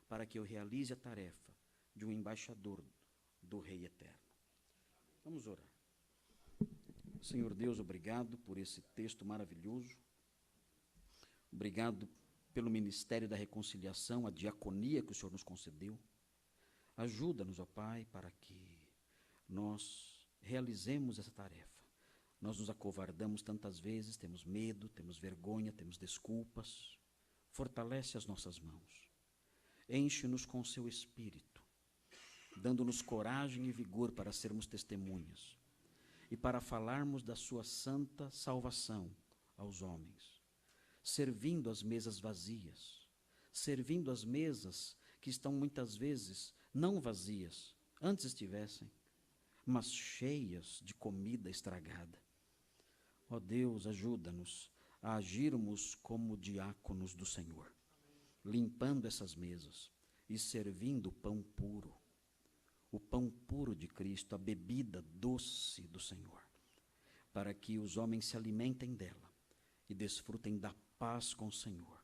para que eu realize a tarefa de um embaixador do Rei Eterno. Vamos orar. Senhor Deus, obrigado por esse texto maravilhoso. Obrigado pelo ministério da reconciliação, a diaconia que o Senhor nos concedeu. Ajuda-nos, ó Pai, para que nós realizemos essa tarefa. Nós nos acovardamos tantas vezes, temos medo, temos vergonha, temos desculpas. Fortalece as nossas mãos. Enche-nos com seu Espírito, dando-nos coragem e vigor para sermos testemunhas e para falarmos da sua santa salvação aos homens, servindo as mesas vazias, servindo as mesas que estão muitas vezes não vazias, antes estivessem, mas cheias de comida estragada. Ó Deus, ajuda-nos a agirmos como diáconos do Senhor, limpando essas mesas e servindo o pão puro de Cristo, a bebida doce do Senhor, para que os homens se alimentem dela e desfrutem da paz com o Senhor,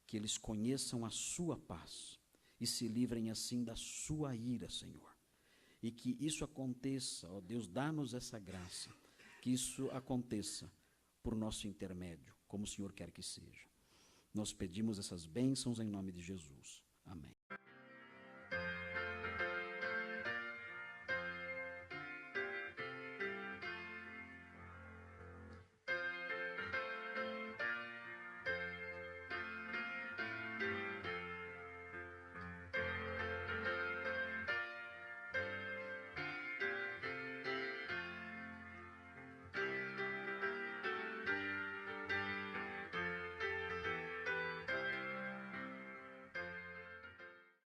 que eles conheçam a sua paz e se livrem assim da sua ira, Senhor, e que isso aconteça, ó Deus, dá-nos essa graça, que isso aconteça por nosso intermédio, como o Senhor quer que seja. Nós pedimos essas bênçãos em nome de Jesus. Amém.